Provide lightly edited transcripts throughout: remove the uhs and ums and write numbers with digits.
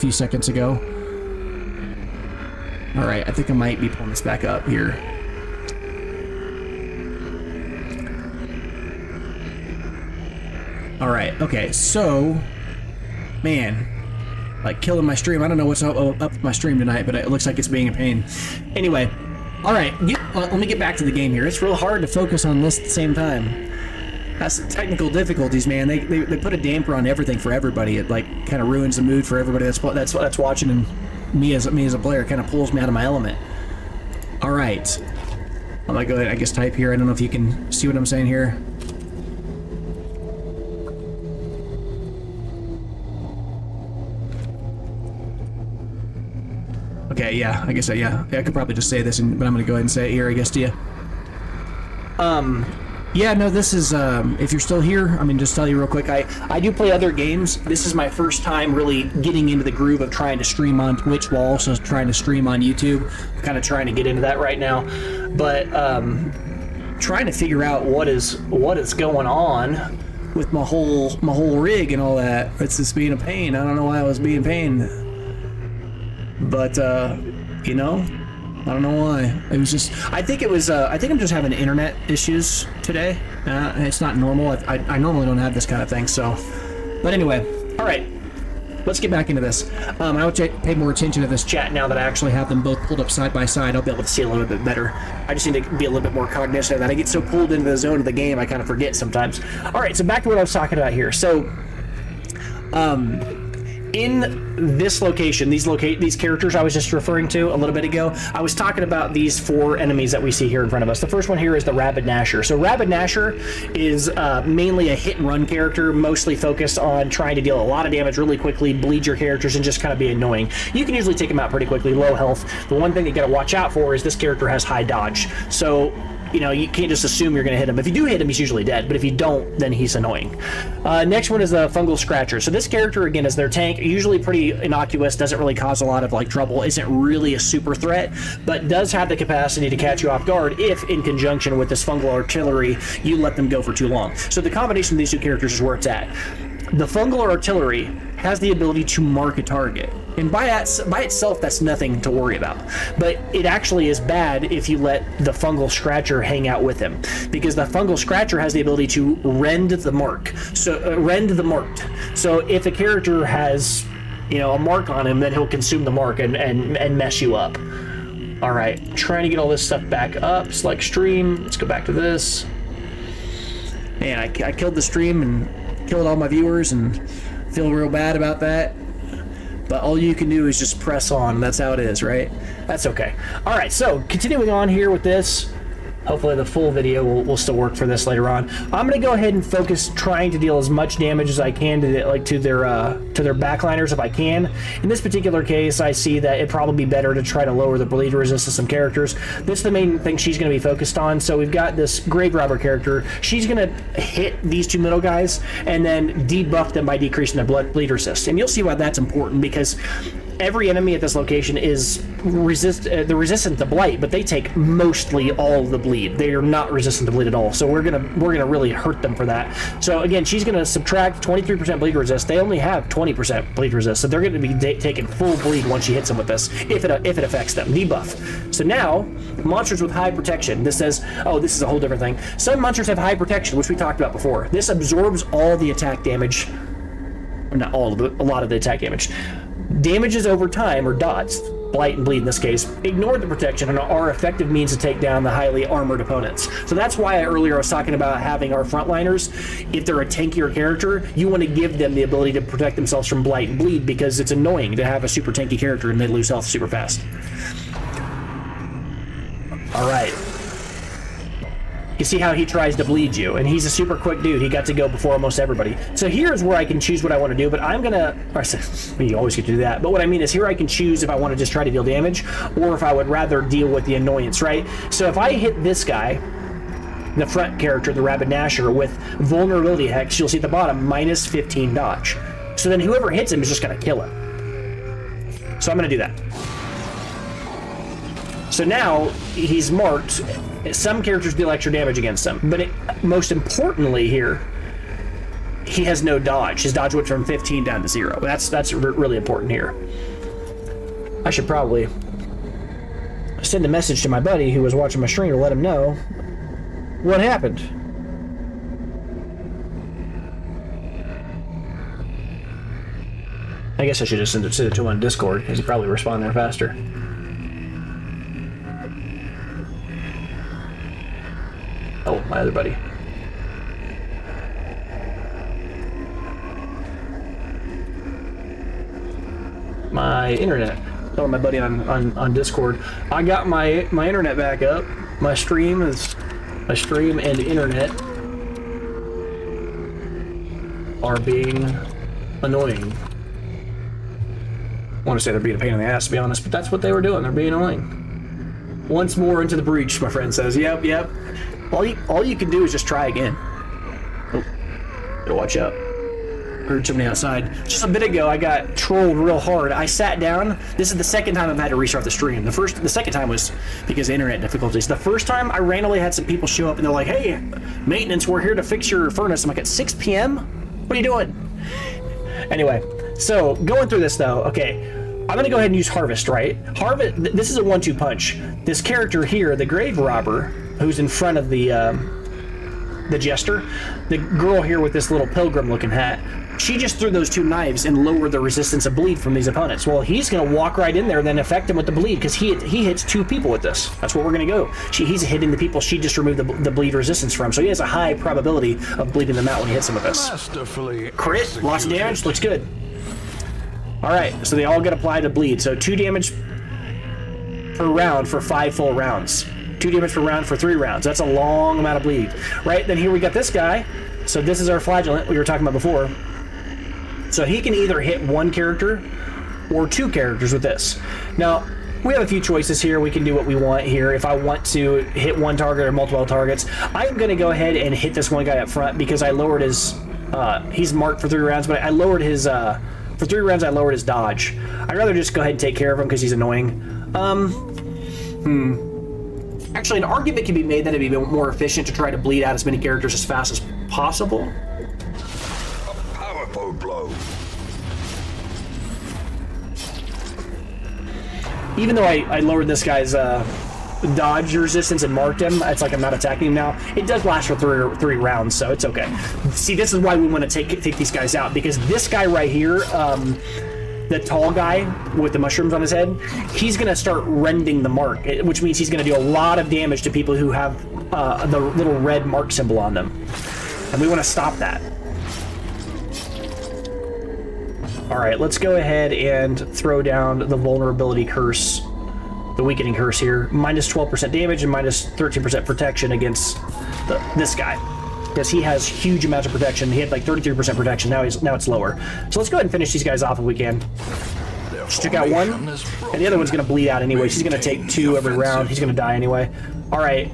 few seconds ago. All right, I think I might be pulling this back up here. All right, okay, so, man, like killing my stream. I don't know what's up with my stream tonight, but it looks like it's being a pain. Anyway, all right, let me get back to the game here. It's real hard to focus on this at the same time. That's the technical difficulties, man. They put a damper on everything for everybody. It like kind of ruins the mood for everybody that's watching, and me as a player kind of pulls me out of my element. All right, I'm gonna go ahead, I guess, type here. I don't know if you can see what I'm saying here. Okay, yeah, I guess yeah, I could probably just say this, but I'm gonna go ahead and say it here, I guess, to you. Yeah, no, this is, if you're still here, I mean, just tell you real quick, I do play other games. This is my first time really getting into the groove of trying to stream on Twitch while also trying to stream on YouTube. I'm kind of trying to get into that right now. But, trying to figure out what is going on with my whole rig and all that. It's just being a pain. I don't know why I was being a pain. But, you know, I don't know why. It was just, I think I'm just having internet issues today. It's not normal. I normally don't have this kind of thing, so. But anyway, all right, let's get back into this. I will pay more attention to this chat now that I actually have them both pulled up side by side. I'll be able to see a little bit better. I just need to be a little bit more cognizant of that. I get so pulled into the zone of the game, I kind of forget sometimes. All right, so back to what I was talking about here. So, in this location, these characters I was just referring to a little bit ago, I was talking about these 4 enemies that we see here in front of us. The first one here is the Rabid Gnasher. So Rabid Gnasher is mainly a hit and run character, mostly focused on trying to deal a lot of damage really quickly, bleed your characters, and just kind of be annoying. You can usually take them out pretty quickly, low health. The one thing you got to watch out for is this character has high dodge. So, you know, you can't just assume you're going to hit him. If you do hit him, he's usually dead, but if you don't, then he's annoying. Next one is the Fungal Scratcher. So this character, again, is their tank, usually pretty innocuous, doesn't really cause a lot of like trouble, isn't really a super threat, but does have the capacity to catch you off guard if, in conjunction with this Fungal Artillery, you let them go for too long. So the combination of these 2 characters is where it's at. The Fungal Artillery has the ability to mark a target. And by itself, that's nothing to worry about. But it actually is bad if you let the Fungal Scratcher hang out with him, because the Fungal Scratcher has the ability to rend the mark. So rend the marked. So if a character has, you know, a mark on him, then he'll consume the mark and mess you up. All right, trying to get all this stuff back up. Select stream. Let's go back to this. Man, I killed the stream and killed all my viewers and feel real bad about that. But all you can do is just press on. That's how it is, right? That's okay. All right, so continuing on here with this. Hopefully the full video will still work for this later on. I'm going to go ahead and focus trying to deal as much damage as I can to their backliners if I can. In this particular case, I see that it'd probably be better to try to lower the bleed resistance of some characters. This is the main thing she's going to be focused on. So we've got this Grave Robber character. She's going to hit these 2 middle guys and then debuff them by decreasing their bleed resist. And you'll see why that's important, because every enemy at this location is resistant to blight, but they take mostly all of the bleed. They are not resistant to bleed at all. So we're gonna really hurt them for that. So again, she's gonna subtract 23% bleed resist. They only have 20% bleed resist, so they're gonna be taking full bleed once she hits them with this, if it affects them. Debuff. So now, monsters with high protection. This says, oh, this is a whole different thing. Some monsters have high protection, which we talked about before. This absorbs all the attack damage. Or not all of it, a lot of the attack damage. Damages over time, or dots, blight and bleed in this case, ignore the protection and are effective means to take down the highly armored opponents. So that's why earlier I was talking about having our frontliners, if they're a tankier character, you want to give them the ability to protect themselves from blight and bleed, because it's annoying to have a super tanky character and they lose health super fast. All right. You see how he tries to bleed you, and he's a super quick dude. He got to go before almost everybody. So here's where I can choose what I want to do, but I'm gonna, you always get to do that, but what I mean is here I can choose if I want to just try to deal damage, or if I would rather deal with the annoyance, right? So if I hit this guy, the front character, the Rabid Gnasher, with vulnerability hex, you'll see at the bottom, minus 15 dodge. So then whoever hits him is just gonna kill him. So I'm gonna do that. So now he's marked. Some characters deal extra damage against him, but most importantly here, he has no dodge. His dodge went from 15 down to 0. That's really important here. I should probably send a message to my buddy who was watching my stream to let him know what happened. I guess I should just send it to him on Discord, because he'd probably respond there faster. Oh, my other buddy. My internet. Oh, my buddy on Discord. I got my internet back up. My stream and internet are being annoying. I want to say they're being a pain in the ass, to be honest, but that's what they were doing. They're being annoying. Once more into the breach, my friend says. Yep. All you can do is just try again. Oh, gotta watch out. Heard somebody outside. Just a bit ago, I got trolled real hard. I sat down. This is the second time I've had to restart the stream. The second time was because of internet difficulties. The first time, I randomly had some people show up and they're like, "Hey, maintenance, we're here to fix your furnace." I'm like, "At 6 p.m.? What are you doing?" Anyway, so going through this though, okay, I'm gonna go ahead and use Harvest, right? This is a 1-2 punch. This character here, the Grave Robber, who's in front of the Jester, the girl here with this little pilgrim-looking hat, she just threw those 2 knives and lowered the resistance of bleed from these opponents. Well, he's gonna walk right in there and then affect him with the bleed, because he hits 2 people with this. That's where we're gonna go. He's hitting the people she just removed the bleed resistance from, so he has a high probability of bleeding them out when he hits them with this. Crit, lots of damage, looks good. Alright, so they all get applied to bleed. So 2 damage per round for 5 full rounds. 2 damage per round for 3 rounds. That's a long amount of bleed. Right, then here we got this guy. So this is our flagellant we were talking about before. So he can either hit 1 character or 2 characters with this. Now, we have a few choices here. We can do what we want here. If I want to hit 1 target or multiple targets, I'm going to go ahead and hit this one guy up front because I lowered his... he's marked for 3 rounds, but I lowered his... for 3 rounds, I lowered his dodge. I'd rather just go ahead and take care of him because he's annoying. Actually, an argument can be made that it'd be more efficient to try to bleed out as many characters as fast as possible. A powerful blow. Even though I lowered this guy's dodge resistance and marked him, it's like I'm not attacking him now. It does last for 3 rounds, so it's okay. See, this is why we want to take these guys out, because this guy right here, the tall guy with the mushrooms on his head, he's going to start rending the mark, which means he's going to do a lot of damage to people who have the little red mark symbol on them. And we want to stop that. Alright, let's go ahead and throw down the vulnerability curse, the weakening curse here. Minus 12% damage and minus 13% protection against this guy. Because he has huge amounts of protection. He had like 33% protection, now it's lower. So let's go ahead and finish these guys off if we can. Just took out 1, and the other one's going to bleed out anyway. She's going to take 2 every round. He's going to die anyway. Alright.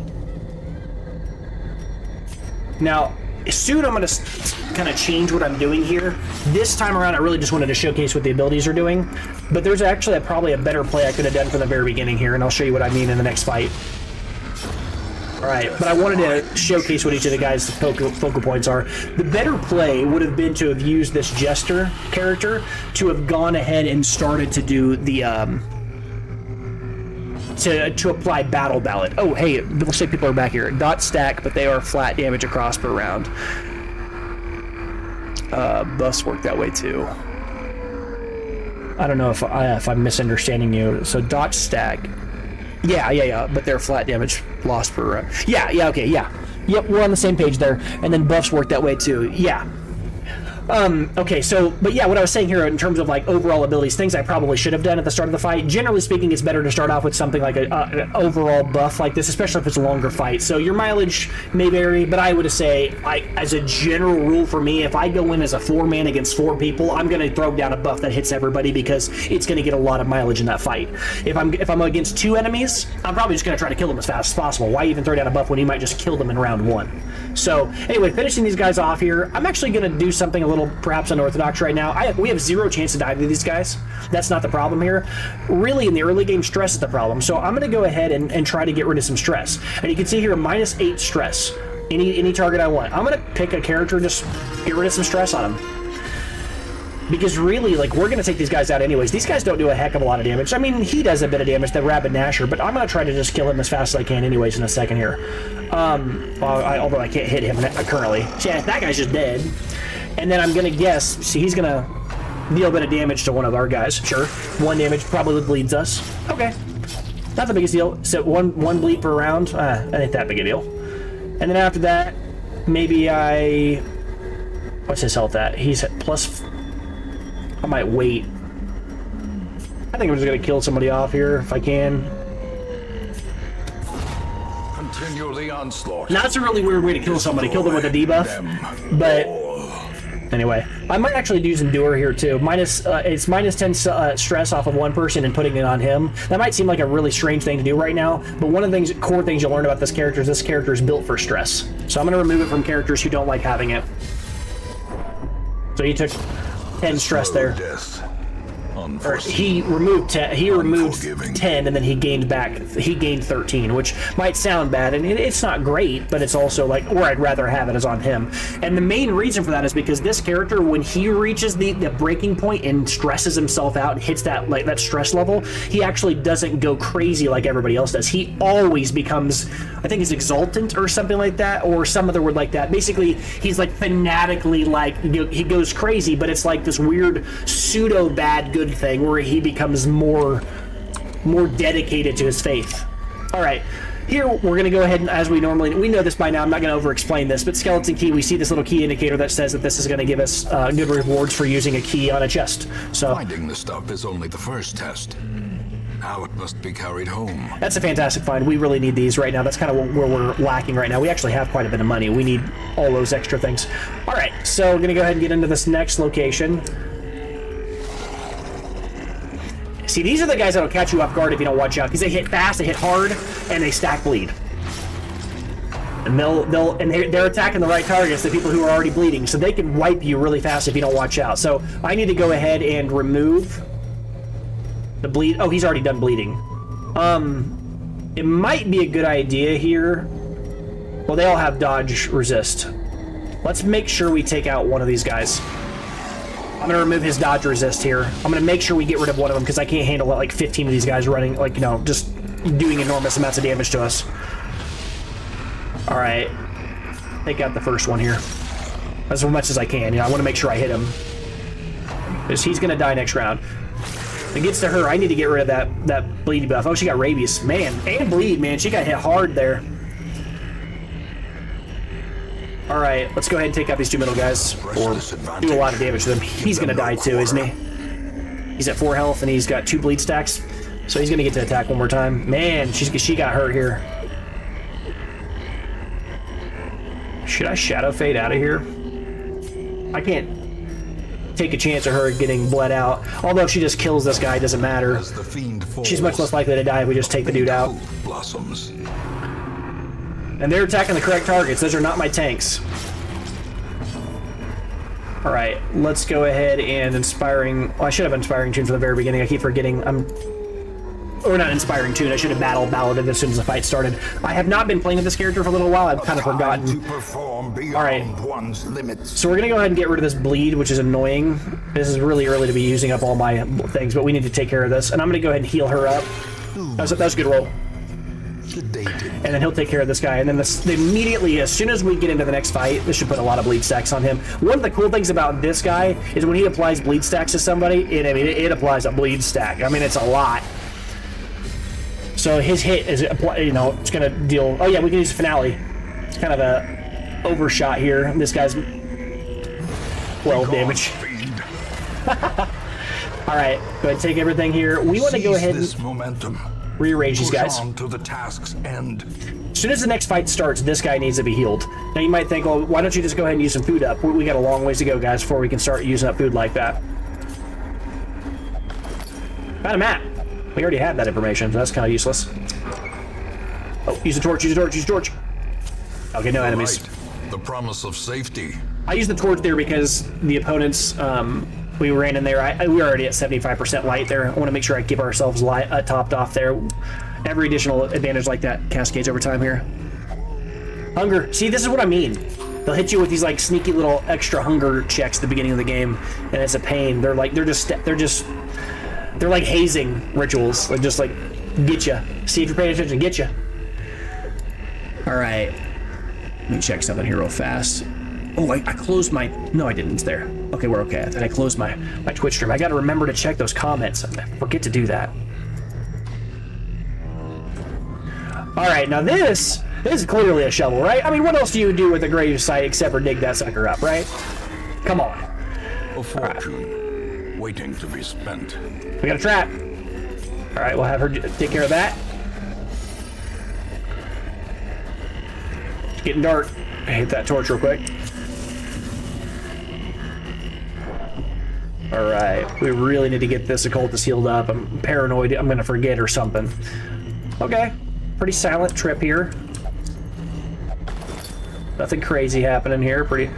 Now, soon I'm going to kind of change what I'm doing here. This time around, I really just wanted to showcase what the abilities are doing. But there's actually probably a better play I could have done from the very beginning here, and I'll show you what I mean in the next fight. Alright, but I wanted to showcase what each of the guys' focal points are. The better play would have been to have used this Jester character to have gone ahead and started to do the, to apply Battle Ballad. Oh, hey, let's say people are back here. Dot stack, but they are flat damage across per round. Buffs work that way too. I don't know if I'm misunderstanding you. So dot stack. Yeah, but they're flat damage lost per round. Okay. Yep, we're on the same page there. And then buffs work that way too. Yeah. Okay, so, but yeah, what I was saying here in terms of like overall abilities, things I probably should have done at the start of the fight. Generally speaking, it's better to start off with something like an overall buff like this, especially if it's a longer fight. So your mileage may vary, but I would say, as a general rule for me, if I go in as a 4-man against 4 people, I'm going to throw down a buff that hits everybody because it's going to get a lot of mileage in that fight. If I'm against 2 enemies, I'm probably just going to try to kill them as fast as possible. Why even throw down a buff when you might just kill them in round 1? So anyway, finishing these guys off here, I'm actually going to do something a little perhaps unorthodox right now. We have 0 chance to die to these guys. That's not the problem here. Really, in the early game, stress is the problem. So I'm going to go ahead and try to get rid of some stress. And you can see here, minus 8 stress. Any target I want. I'm gonna pick a character and just get rid of some stress on him. Because really, like, we're gonna take these guys out anyways. These guys don't do a heck of a lot of damage. I mean, he does a bit of damage, the Rabid Gnasher, but I'm gonna try to just kill him as fast as I can anyways in a second here. Although I can't hit him currently. Yeah, that guy's just dead. And then I'm gonna guess, see, he's gonna deal a bit of damage to one of our guys. Sure. 1 damage probably bleeds us. Okay. Not the biggest deal. So one bleed per round. That ain't that big a deal. And then after that, maybe what's his health at? He's at plus... I might wait. I think I'm just gonna kill somebody off here if I can. Continue the onslaught. Now, that's a really weird way to kill somebody. Kill them with a debuff. But anyway, I might actually use Endure here too. It's minus 10 stress off of one person and putting it on him. That might seem like a really strange thing to do right now, but one of the core things you'll learn about this character is built for stress. So I'm gonna remove it from characters who don't like having it. So he took 10 stress there. Or he removed 10. He removed 10, and then he gained 13, which might sound bad, and it's not great, but it's also like, or I'd rather have it as on him. And the main reason for that is because this character, when he reaches the breaking point and stresses himself out and hits that that stress level, he actually doesn't go crazy like everybody else does. He always becomes, I think, he's exultant or something like that, or some other word like that. Basically, he's like fanatically like he goes crazy, but it's like this weird pseudo bad good thing where he becomes more dedicated to his faith. All right, here we're going to go ahead and, as we know this by now, I'm not going to over explain this, but skeleton key, we see this little key indicator that says that this is going to give us good rewards for using a key on a chest. So finding the stuff is only the first test. Now it must be carried home. That's a fantastic find. We really need these right now. That's kind of where we're lacking right now. We actually have quite a bit of money. We need all those extra things. All right, so we're going to go ahead and get into this next location. See, these are the guys that'll catch you off guard if you don't watch out, because they hit fast, they hit hard, and they stack bleed. And they're attacking the right targets, the people who are already bleeding, so they can wipe you really fast if you don't watch out. So I need to go ahead and remove the bleed. Oh, he's already done bleeding. It might be a good idea here. Well, they all have dodge resist. Let's make sure we take out one of these guys. I'm going to remove his dodge resist here. I'm going to make sure we get rid of one of them because I can't handle like 15 of these guys running, like, you know, just doing enormous amounts of damage to us. All right. Take out the first one here. As much as I can. You know, I want to make sure I hit him. Because he's going to die next round. If it gets to her, I need to get rid of that bleed buff. Oh, she got rabies. Man, and bleed, man. She got hit hard there. All right, let's go ahead and take out these two middle guys, or do a lot of damage to them. He's going to die too, isn't he? He's at 4 health, and he's got 2 bleed stacks, so he's going to get to attack one more time. Man, she got hurt here. Should I Shadow Fade out of here? I can't take a chance of her getting bled out. Although if she just kills this guy, it doesn't matter. She's much less likely to die if we just take the dude out. Blossoms. And they're attacking the correct targets. Those are not my tanks. All right, let's go ahead and inspiring. Oh, I should have inspiring tune from the very beginning. I keep forgetting. Or not inspiring tune. I should have balladed as soon as the fight started. I have not been playing with this character for a little while. I've kind of forgotten. All right. So we're gonna go ahead and get rid of this bleed, which is annoying. This is really early to be using up all my things, but we need to take care of this. And I'm gonna go ahead and heal her up. That was a good roll. And then he'll take care of this guy. And then immediately, as soon as we get into the next fight, this should put a lot of bleed stacks on him. One of the cool things about this guy is when he applies bleed stacks to somebody, it applies a bleed stack. I mean, it's a lot. So his hit is, you know, it's going to deal... Oh, yeah, we can use Finale. It's kind of a overshot here. This guy's 12 damage. All right, go ahead and take everything here. We want to go ahead and rearrange these guys. To the task's end. As soon as the next fight starts, this guy needs to be healed. Now you might think, well, why don't you just go ahead and use some food up? We got a long ways to go, guys, before we can start using up food like that. Found a map. We already had that information, so that's kind of useless. Oh, use the torch, use the torch, use the torch. Okay, no enemies. Right. The promise of safety. I used the torch there because the opponents, we ran in there. We were already at 75% light there. I want to make sure I keep ourselves topped off there. Every additional advantage like that cascades over time here. Hunger. See, this is what I mean. They'll hit you with these like sneaky little extra hunger checks at the beginning of the game, and it's a pain. They're like hazing rituals. They just like get you. See if you're paying attention, get you. All right. Let me check something here real fast. Oh, I closed my... No, I didn't. It's there. Okay, we're okay. I thought I closed my Twitch stream. I got to remember to check those comments. I forget to do that. All right, now this is clearly a shovel, right? I mean, what else do you do with a grave site except for dig that sucker up, right? Come on. A fortune waiting to be spent. We got a trap. All right, we'll have her take care of that. It's getting dark. I hit that torch real quick. All right, we really need to get this occultist healed up. I'm paranoid I'm gonna forget or something. Okay, pretty silent trip here. Nothing crazy happening here. Pretty.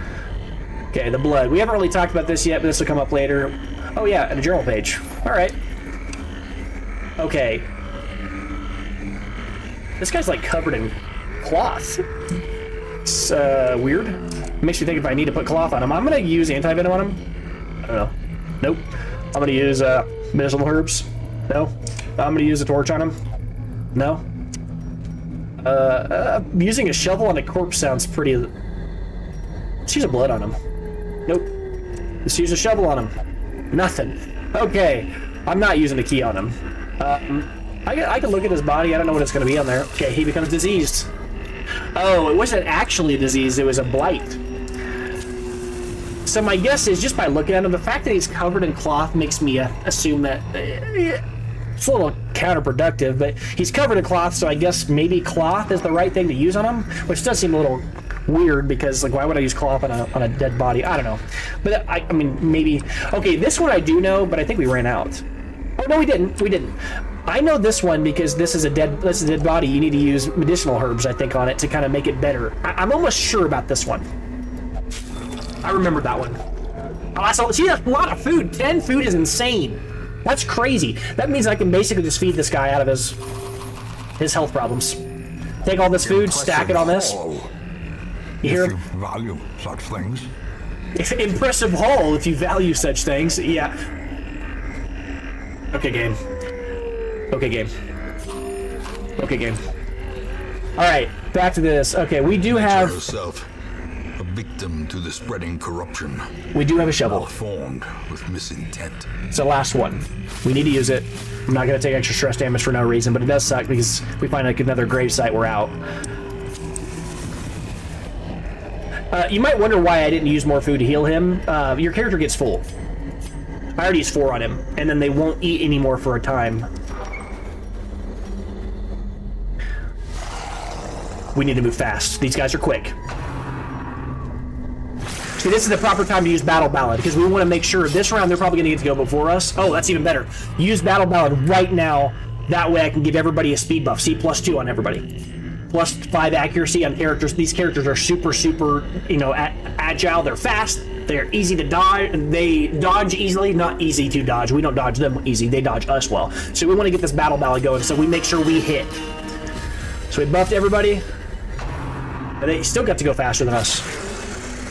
Okay, the blood. We haven't really talked about this yet, but this will come up later. Oh yeah, and a journal page. All right. Okay. This guy's like covered in cloth. It's weird. Makes me think if I need to put cloth on him. I'm gonna use anti-venom on him. I don't know. Nope. I'm gonna use medicinal herbs. No. I'm gonna use a torch on him. No. Using a shovel on a corpse sounds pretty... Let's use a blood on him. Nope. Let's use a shovel on him. Nothing. Okay. I'm not using a key on him. I can look at his body. I don't know what it's going to be on there. Okay, he becomes diseased. Oh, it wasn't actually a disease. It was a blight. So my guess is, just by looking at him, the fact that he's covered in cloth makes me assume that... it's a little counterproductive, but he's covered in cloth, so I guess maybe cloth is the right thing to use on him, which does seem a little weird, because like, why would I use cloth on a dead body? I don't know, but I mean, maybe. Okay, this one I do know, but I think we ran out. Oh no, we didn't. I know this one because this is a dead body. You need to use medicinal herbs, I think, on it to kind of make it better. I'm almost sure about this one. I remember that one. Oh, see, that's a lot of food. 10 food is insane. That's crazy. That means I can basically just feed this guy out of his health problems. Take all this food, stack it on this. You hear? If you value such things. Impressive haul if you value such things. Yeah. Okay, game. Okay, game. Okay, game. All right, back to this. Okay, we do have... Yourself, a victim to the spreading corruption. We do have a shovel. Formed with misintent. It's the last one. We need to use it. I'm not going to take extra stress damage for no reason, but it does suck because we find like another grave site, we're out. You might wonder why I didn't use more food to heal him. Your character gets full. I already used 4 on him, and then they won't eat anymore for a time. We need to move fast. These guys are quick. See, this is the proper time to use Battle Ballad, because we want to make sure this round they're probably going to get to go before us. Oh, that's even better. Use Battle Ballad right now. That way I can give everybody a speed buff. See, +2 on everybody. +5 accuracy on characters. These characters are super, you know, agile. They're fast. They're easy to dodge. They dodge easily. Not easy to dodge. We don't dodge them easy. They dodge us well. So we want to get this Battle Ballad going, so we make sure we hit. So we buffed everybody. And they still got to go faster than us.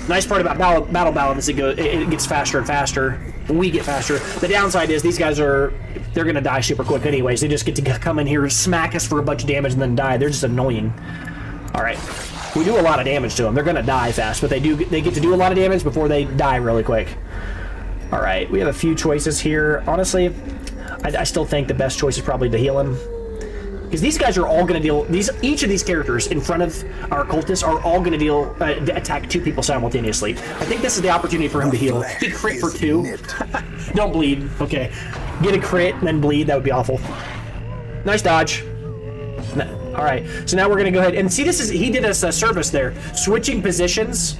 Nice part about Battle Ballad is it gets faster and faster. We get faster. The downside is these guys they're gonna die super quick anyways. They just get to come in here and smack us for a bunch of damage and then die. They're just annoying. All right, we do a lot of damage to them. They're gonna die fast, but they get to do a lot of damage before they die really quick. All right, we have a few choices here. Honestly, I still think the best choice is probably to heal him. Because these guys are all going to deal... Each of these characters in front of our cultists are all going to attack 2 people simultaneously. I think this is the opportunity for him to heal. He crit for 2. Don't bleed. Okay. Get a crit and then bleed. That would be awful. Nice dodge. Alright. So now we're going to go ahead... And see, he did us a service there. Switching positions.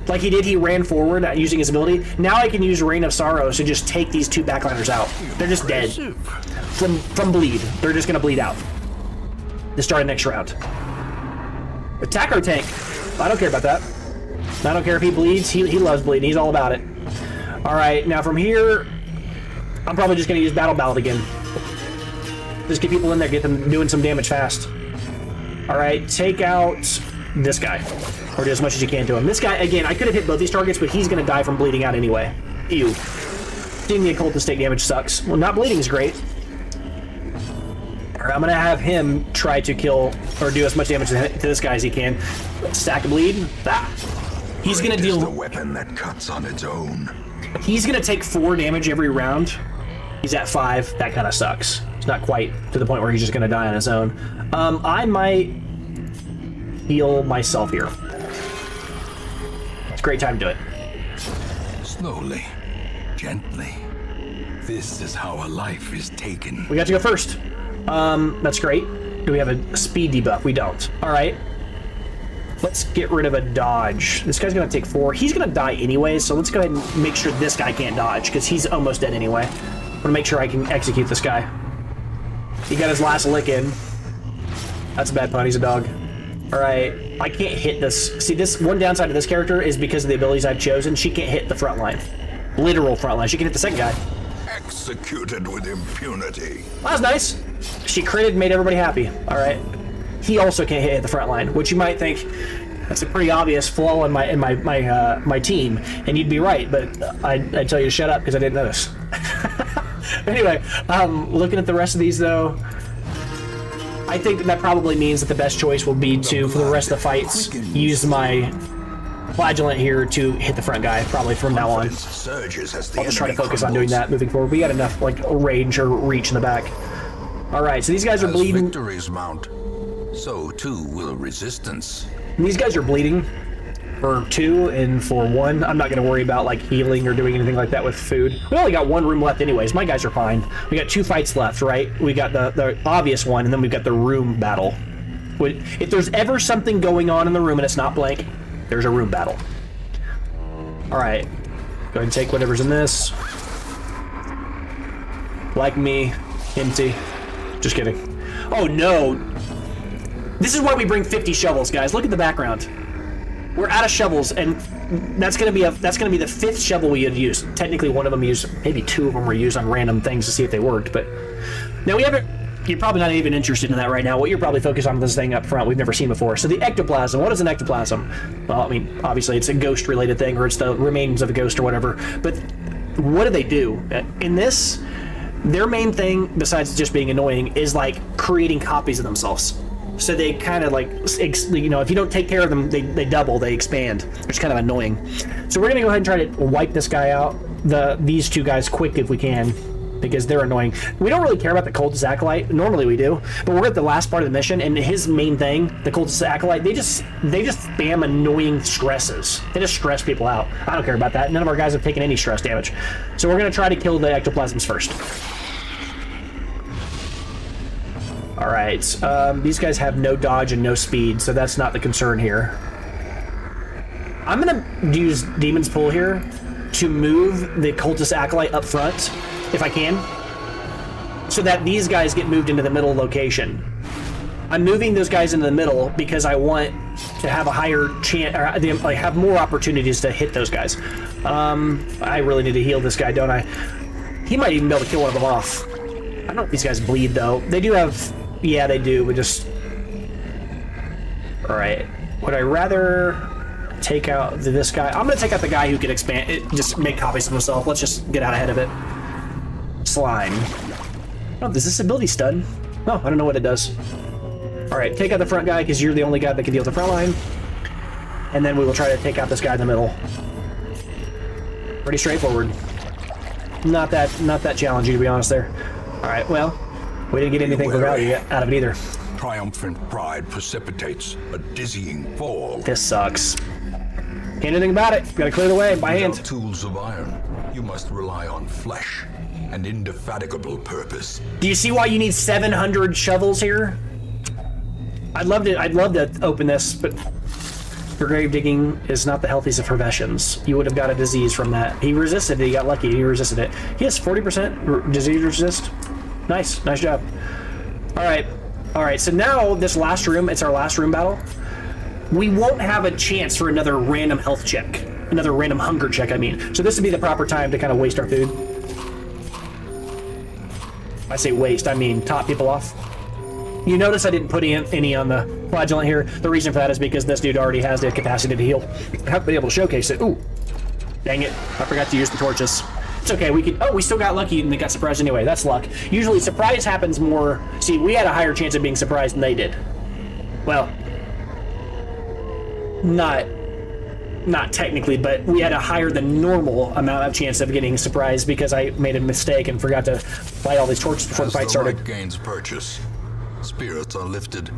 Like he did, he ran forward using his ability. Now I can use Rain of Sorrows to just take these 2 backliners out. They're just dead. From bleed. They're just going to bleed out. To start next round. Attack our tank. I don't care about that. I don't care if he bleeds. He loves bleeding. He's all about it. Alright, now from here, I'm probably just going to use Battle Ballad again. Just get people in there, get them doing some damage fast. Alright, take out this guy, or do as much as you can to him. This guy, again, I could have hit both these targets, but he's going to die from bleeding out anyway. Ew. Seeing the occultist take damage sucks. Well, not bleeding is great. Alright, I'm going to have him try to kill, or do as much damage to this guy as he can. Stack of bleed. Ah. He's going to deal... a weapon that cuts on its own. He's going to take 4 damage every round. He's at 5. That kind of sucks. It's not quite to the point where he's just going to die on his own. I might heal myself here. It's a great time to do it. Slowly, gently. This is how a life is taken. We got to go first. That's great. Do we have a speed debuff? We don't. All right. Let's get rid of a dodge. This guy's going to take 4. He's going to die anyway, so let's go ahead and make sure this guy can't dodge, because he's almost dead anyway. I'm going to make sure I can execute this guy. He got his last lick in. That's a bad pun. He's a dog. All right. I can't hit this. See, this one downside of this character is because of the abilities I've chosen, she can't hit the front line. Literal front line. She can hit the second guy. Executed with impunity. That was nice. She critted and made everybody happy. All right. He also can't hit the front line, which you might think that's a pretty obvious flaw in my team, and you'd be right. But I'd tell you to shut up because I didn't notice. Anyway, looking at the rest of these though, I think that probably means that the best choice will be to, for the rest of the fights, use my flagellant here to hit the front guy, probably from now on. I'll just try to focus on doing that moving forward. We got enough like range or reach in the back. All right, so these guys are bleeding. Victories mount, so too will resistance. These guys are bleeding for 2 and for 1. I'm not going to worry about like healing or doing anything like that with food. We only got 1 room left anyways. My guys are fine. We got 2 fights left, right? We got the obvious one, and then we've got the room battle. If there's ever something going on in the room and it's not blank, there's a room battle. All right. Go ahead and take whatever's in this. Like me, empty. Just kidding. Oh no. This is why we bring 50 shovels, guys. Look at the background. We're out of shovels, and that's gonna be the 5th shovel we had used. Technically, one of them used, maybe 2 of them were used on random things to see if they worked. But now we haven't. You're probably not even interested in that right now. What you're probably focused on this thing up front we've never seen before. So the ectoplasm. What is an ectoplasm? Well, I mean, obviously it's a ghost-related thing, or it's the remains of a ghost or whatever. But what do they do in this? Their main thing, besides just being annoying, is like creating copies of themselves. So they kind of like, you know, if you don't take care of them, they double, they expand, which is kind of annoying. So we're gonna go ahead and try to wipe this guy out, these 2 guys quick if we can, because they're annoying. We don't really care about the cultist acolyte. Normally we do, but we're at the last part of the mission, and his main thing, the cultist acolyte, they just spam annoying stresses. They just stress people out. I don't care about that. None of our guys have taken any stress damage. So we're gonna try to kill the ectoplasms first. All right, these guys have no dodge and no speed, so that's not the concern here. I'm gonna use Demon's Pull here to move the cultist acolyte up front, if I can, so that these guys get moved into the middle location. I'm moving those guys into the middle because I want to have a higher chance, or I have more opportunities to hit those guys. I really need to heal this guy, don't I? He might even be able to kill one of them off. I don't know if these guys bleed though. They do have. Yeah, they do, but just... Alright. Would I rather take out this guy? I'm going to take out the guy who can expand, just make copies of himself. Let's just get out ahead of it. Slime. Oh, does this ability stun? No, I don't know what it does. Alright, take out the front guy, because you're the only guy that can deal with the front line. And then we will try to take out this guy in the middle. Pretty straightforward. Not that challenging, to be honest there. Alright, well... We didn't get anything for value out of it either. Triumphant pride precipitates a dizzying fall. This sucks. Can't do anything about it. Gotta clear the way by hand. Without tools of iron, you must rely on flesh and indefatigable purpose. Do you see why you need 700 shovels here? I'd love to open this, but your grave digging is not the healthiest of professions. You would have got a disease from that. He resisted it. He got lucky. He resisted it. He has 40% disease resist. Nice job. All right, so now this last room, it's our last room battle. We won't have a chance for another random health check, another random hunger check, I mean. So this would be the proper time to kind of waste our food. I say waste, I mean top people off. You notice I didn't put any on the flagellant here. The reason for that is because this dude already has the capacity to heal. I haven't been able to showcase it. Ooh, dang it. I forgot to use the torches. It's okay, we still got lucky and they got surprised anyway. That's luck. Usually surprise happens more. See, we had a higher chance of being surprised than they did. Well, not technically, but we had a higher than normal amount of chance of getting surprised because I made a mistake and forgot to light all these torches before the fight started. As the light gains purchase, spirits are lifted,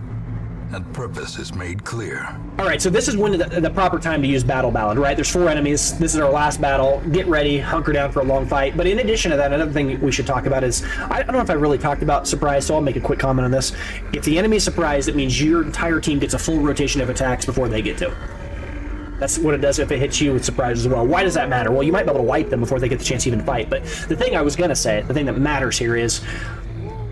and purpose is made clear. All right, so this is when the proper time to use Battle Ballad, right? There's 4 enemies. This is our last battle. Get ready, hunker down for a long fight. But in addition to that, another thing we should talk about is, I don't know if I really talked about surprise, so I'll make a quick comment on this. If the enemy is surprised, it means your entire team gets a full rotation of attacks before they get to. That's what it does if it hits you with surprise as well. Why does that matter? Well, you might be able to wipe them before they get the chance to even fight. But the thing I was going to say, the thing that matters here is,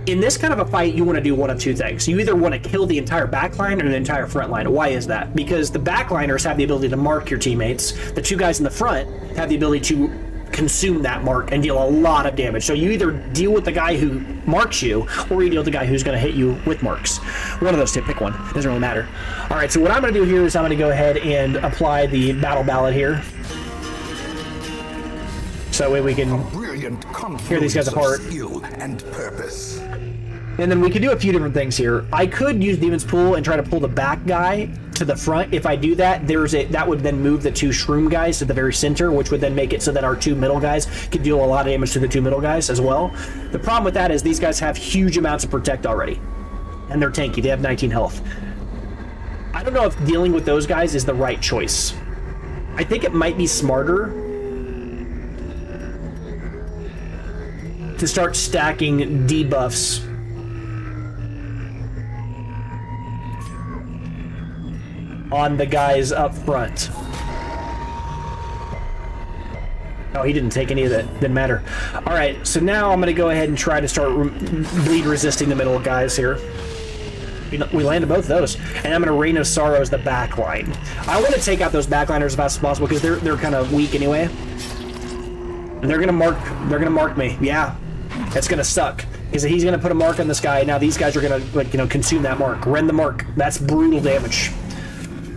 in this kind of a fight, you want to do one of 2 things. You either want to kill the entire backline or the entire front line. Why is that? Because the backliners have the ability to mark your teammates. The 2 guys in the front have the ability to consume that mark and deal a lot of damage. So you either deal with the guy who marks you, or you deal with the guy who's going to hit you with marks. One of those 2, pick one. Doesn't really matter. All right, so what I'm going to do here is I'm going to go ahead and apply the Battle Ballad here. So that way we can hear these guys apart. And purpose. And then we could do a few different things here. I could use Demon's Pool and try to pull the back guy to the front. If I do that, that would then move the 2 Shroom guys to the very center, which would then make it so that our 2 middle guys could deal a lot of damage to the 2 middle guys as well. The problem with that is these guys have huge amounts of protect already. And they're tanky. They have 19 health. I don't know if dealing with those guys is the right choice. I think it might be smarter to start stacking debuffs on the guys up front. Oh, he didn't take any of that. Didn't matter. All right, so now I'm going to go ahead and try to start bleed resisting the middle guys here. We landed both of those, and I'm going to Reign of Sorrows the back line. I want to take out those backliners as fast as possible because they're kind of weak anyway. And they're going to mark me. Yeah, that's going to suck because he's going to put a mark on this guy. Now these guys are going to consume that mark, rend the mark. That's brutal damage.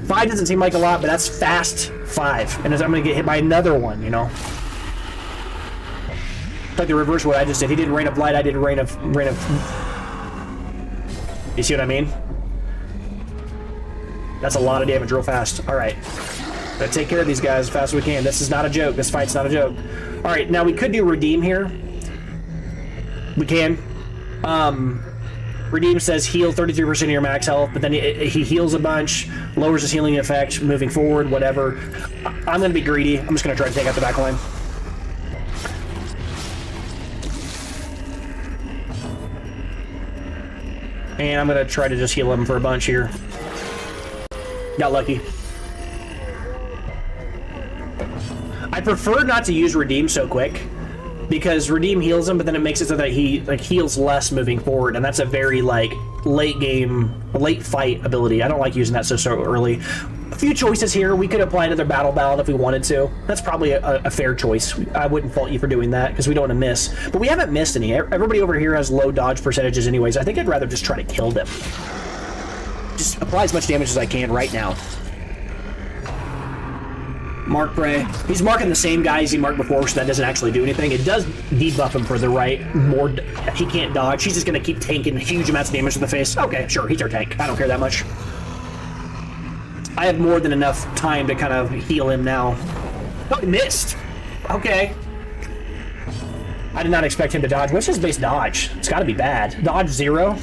5 doesn't seem like a lot, but that's fast 5. And I'm going to get hit by another one, It's like the reverse of what I just did. He did Rain of Light, I did Rain of... You see what I mean? That's a lot of damage real fast. Alright. Gotta take care of these guys as fast as we can. This is not a joke. This fight's not a joke. Alright, now we could do Redeem here. We can. Redeem says heal 33% of your max health, but then he heals a bunch, lowers his healing effect, moving forward, whatever. I'm going to be greedy. I'm just going to try to take out the back line. And I'm going to try to just heal him for a bunch here. Got lucky. I prefer not to use Redeem so quick, because Redeem heals him, but then it makes it so that he heals less moving forward, and that's a very late game, late fight ability. I don't like using that so early. A few choices here. We could apply another Battle Ballad if we wanted to. That's probably a fair choice. I wouldn't fault you for doing that because we don't want to miss. But we haven't missed any. Everybody over here has low dodge percentages anyways. I think I'd rather just try to kill them. Just apply as much damage as I can right now. Mark Prey. He's marking the same guys he marked before, so that doesn't actually do anything. It does debuff him for the right. He can't dodge. He's just going to keep tanking huge amounts of damage to the face. Okay, sure, he's our tank. I don't care that much. I have more than enough time to kind of heal him now. Oh, he missed. Okay. I did not expect him to dodge. What's his base dodge? It's got to be bad. Dodge 0?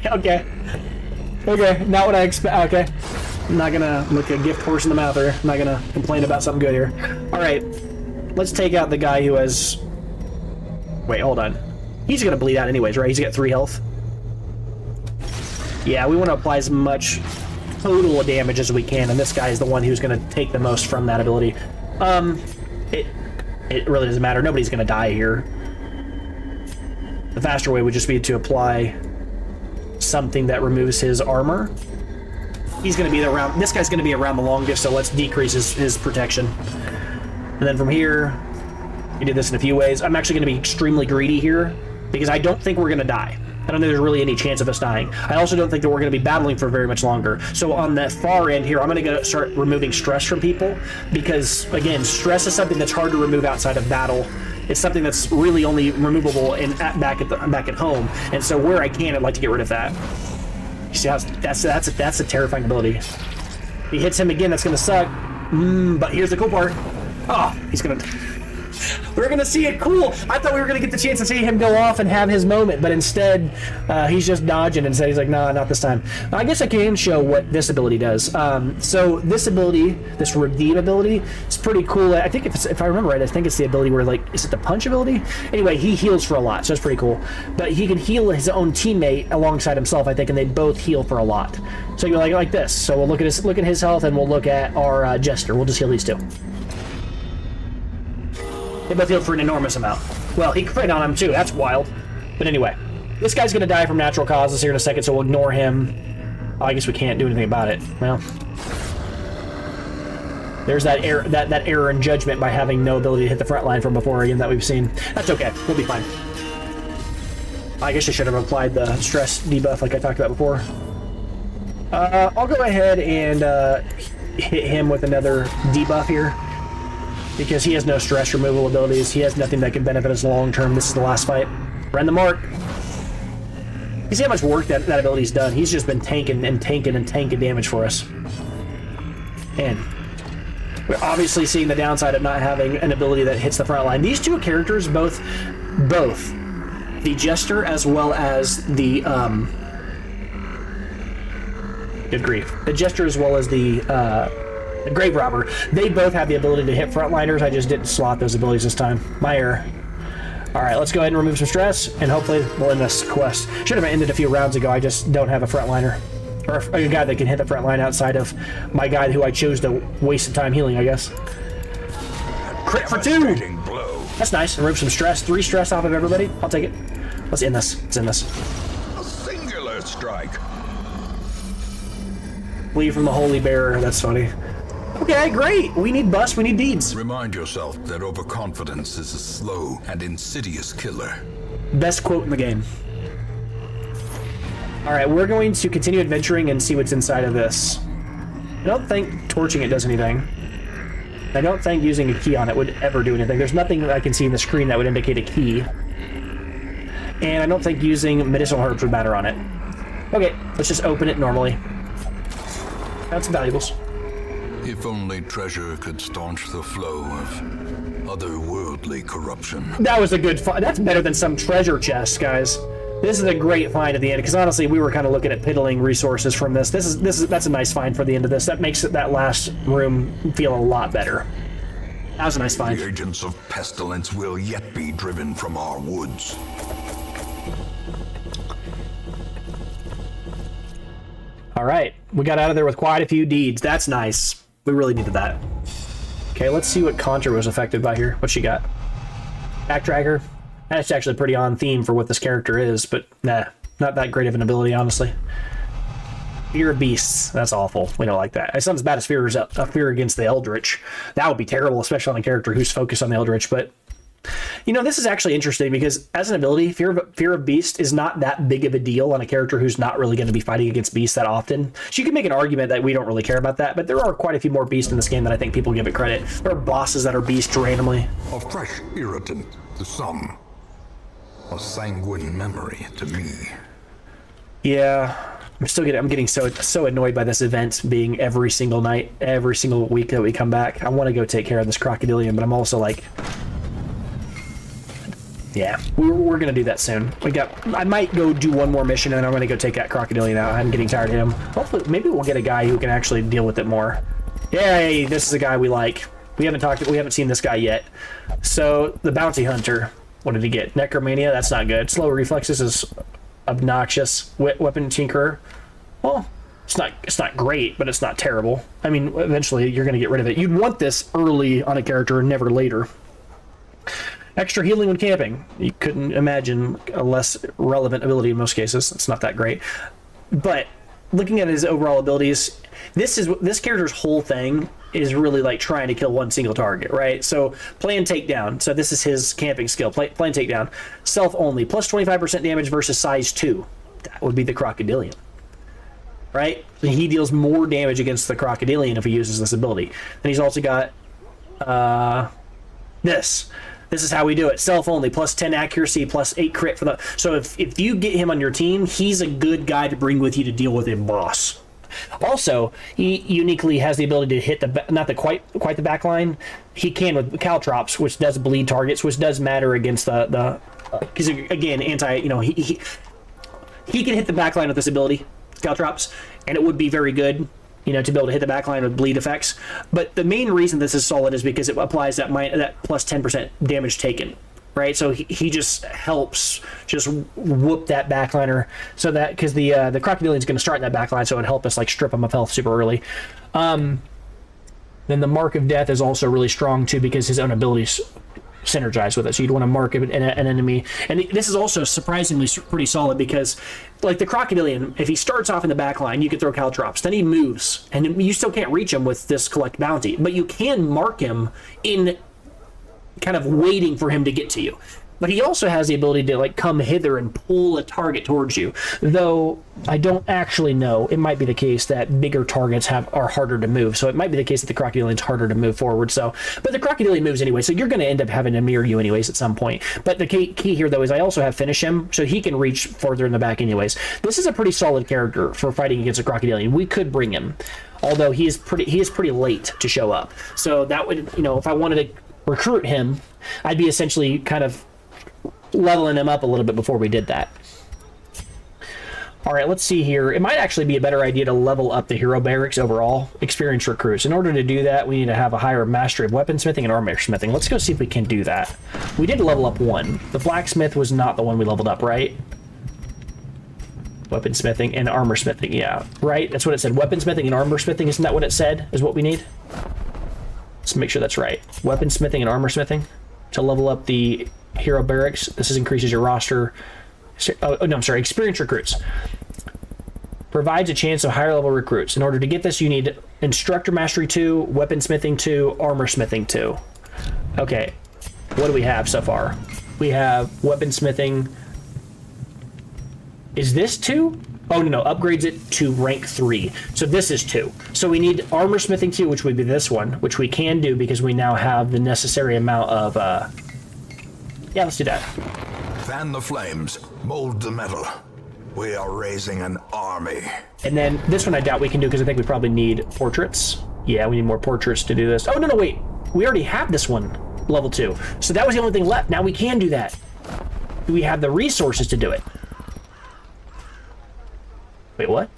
Okay. Okay, not what I expect. Okay. I'm not gonna look a gift horse in the mouth here. I'm not gonna complain about something good here. Alright. Let's take out the guy who has... Wait, hold on. He's gonna bleed out anyways, right? He's got 3 health. Yeah, we want to apply as much total damage as we can, and this guy is the one who's gonna take the most from that ability. It really doesn't matter. Nobody's gonna die here. The faster way would just be to apply something that removes his armor. He's going to be around. This guy's going to be around the longest, so let's decrease his protection. And then from here, we did this in a few ways. I'm actually going to be extremely greedy here because I don't think we're going to die. I don't think there's really any chance of us dying. I also don't think that we're going to be battling for very much longer. So on the far end here, I'm going to start removing stress from people because, again, stress is something that's hard to remove outside of battle. It's something that's really only removable back at home. And so where I can, I'd like to get rid of that. You see how that's a terrifying ability. If he hits him again, that's going to suck. But here's the cool part. Oh, he's going to... We're going to see it. Cool. I thought we were going to get the chance to see him go off and have his moment, but instead he's just dodging and said he's like, nah, not this time. I guess I can show what this ability does. So this ability, this redeem ability, is pretty cool. I think if I remember right, I think it's the ability where, like, is it the punch ability? Anyway, he heals for a lot, so it's pretty cool. But he can heal his own teammate alongside himself, I think, and they both heal for a lot. So you're like this. So we'll look at his health, and we'll look at our Jester. We'll just heal these two. They both healed for an enormous amount. Well, he crit on him too. That's wild. But anyway, this guy's going to die from natural causes here in a second, so we'll ignore him. Oh, I guess we can't do anything about it. Well, there's that error in judgment by having no ability to hit the front line from before again that we've seen. That's okay. We'll be fine. I guess I should have applied the stress debuff like I talked about before. I'll go ahead and hit him with another debuff here, because he has no stress removal abilities. He has nothing that can benefit us long term. This is the last fight. Run the mark. You see how much work that ability's done. He's just been tanking damage for us. And we're obviously seeing the downside of not having an ability that hits the front line. These two characters, both the Jester as well as the good grief. The Jester as well as the Grave Robber, they both have the ability to hit frontliners. I just didn't slot those abilities this time. My error. Alright, let's go ahead and remove some stress, and hopefully we'll end this quest. Should have ended a few rounds ago. I just don't have a frontliner. Or a guy that can hit the front line outside of my guy who I chose to waste some time healing, I guess. Crit for 2! That's nice. Remove some stress. 3 stress off of everybody. I'll take it. Let's end this. Let's end this. A singular strike. Flee from the Holy Bearer. That's funny. Okay, great. We need bust. We need deeds. Remind yourself that overconfidence is a slow and insidious killer. Best quote in the game. Alright, we're going to continue adventuring and see what's inside of this. I don't think torching it does anything. I don't think using a key on it would ever do anything. There's nothing that I can see in the screen that would indicate a key. And I don't think using medicinal herbs would matter on it. Okay, let's just open it normally. That's valuables. If only treasure could staunch the flow of otherworldly corruption. That was a good find. That's better than some treasure chest, guys. This is a great find at the end, because honestly, we were kind of looking at piddling resources from this. That's a nice find for the end of this. That makes that last room feel a lot better. That was a nice find. The agents of pestilence will yet be driven from our woods. All right, we got out of there with quite a few deeds. That's nice. We really needed that. Okay, let's see what Contra was affected by here. What she got? Backtracker. That's actually pretty on theme for what this character is, but nah, not that great of an ability, honestly. Fear of beasts. That's awful. We don't like that. It's not as bad as fear against the Eldritch. That would be terrible, especially on a character who's focused on the Eldritch, but you know, this is actually interesting because as an ability, fear of beast is not that big of a deal on a character who's not really going to be fighting against beasts that often. So you can make an argument that we don't really care about that, but there are quite a few more beasts in this game than I think people give it credit. There are bosses that are beasts randomly. A fresh irritant to some. A sanguine memory to me. Yeah, I'm getting so annoyed by this event being every single night, every single week that we come back. I want to go take care of this crocodilian, but I'm also like, yeah, we're gonna do that soon. I might go do one more mission and then I'm gonna go take that crocodilian out. I'm getting tired of him. Hopefully, maybe we'll get a guy who can actually deal with it more. Yay, this is a guy we like. We haven't seen this guy yet. So the bounty hunter, what did he get? Necromania, that's not good. Slow reflexes is obnoxious. Weapon tinkerer, well, it's not great, but it's not terrible. I mean, eventually you're gonna get rid of it. You'd want this early on a character and never later. Extra healing when camping. You couldn't imagine a less relevant ability in most cases. It's not that great. But looking at his overall abilities, this character's whole thing is really like trying to kill one single target, right? So plan takedown. So this is his camping skill. Plan takedown. Self only. Plus 25% damage versus size 2. That would be the Crocodilian. Right? He deals more damage against the Crocodilian if he uses this ability. Then he's also got this. This is how we do it. Self only. Plus 10 accuracy. Plus 8 crit for the... So if you get him on your team, he's a good guy to bring with you to deal with a boss. Also, he uniquely has the ability to hit quite the back line. He can with caltrops, which does bleed targets, which does matter against the because again, he can hit the back line with this ability, caltrops, and it would be very good, to be able to hit the back line with bleed effects. But the main reason this is solid is because it applies that plus 10% damage taken. Right, so he just helps just whoop that backliner, so that because the Crocodilian's going to start in that backline, so it'd help us like strip him of health super early. Then the Mark of Death is also really strong too because his own abilities synergize with it. So you'd want to mark an enemy, and this is also surprisingly pretty solid because, like the Crocodilian, if he starts off in the backline, you can throw caltrops. Then he moves, and you still can't reach him with this collect bounty, but you can mark him in kind of waiting for him to get to you. But he also has the ability to like come hither and pull a target towards you. Though I don't actually know. It might be the case that bigger targets are harder to move. So it might be the case that the Crocodilian's harder to move forward. But the Crocodilian moves anyway, so you're going to end up having to mirror you anyways at some point. But the key here though is I also have finish him, so he can reach further in the back anyways. This is a pretty solid character for fighting against a Crocodilian. We could bring him, although he is pretty late to show up. So that would, if I wanted to recruit him, I'd be essentially kind of leveling him up a little bit before we did that. All right, let's see here. It might actually be a better idea to level up the hero barracks overall. Experienced recruits. In order to do that, we need to have a higher mastery of weaponsmithing and armor smithing. Let's go see if we can do that. We did level up one. The blacksmith was not the one we leveled up, right? Weaponsmithing and armor smithing, yeah. Right? That's what it said. Weaponsmithing and armor smithing, isn't that what it said? Is what we need? Let's make sure that's right. Weaponsmithing and armor smithing to level up the hero barracks. This increases your roster. Oh, no, I'm sorry. Experienced recruits. Provides a chance of higher level recruits. In order to get this, you need Instructor Mastery 2, Weaponsmithing 2, Armor Smithing 2. Okay. What do we have so far? We have Weaponsmithing. Is this 2? Oh, no, upgrades it to rank 3. So this is 2. So we need Armor Smithing 2, which would be this one, which we can do because we now have the necessary amount of... Yeah, let's do that. Fan the flames, mold the metal. We are raising an army. And then this one I doubt we can do because I think we probably need portraits. Yeah, we need more portraits to do this. Oh, no, wait. We already have this one, level 2. So that was the only thing left. Now we can do that. We have the resources to do it. Wait, what?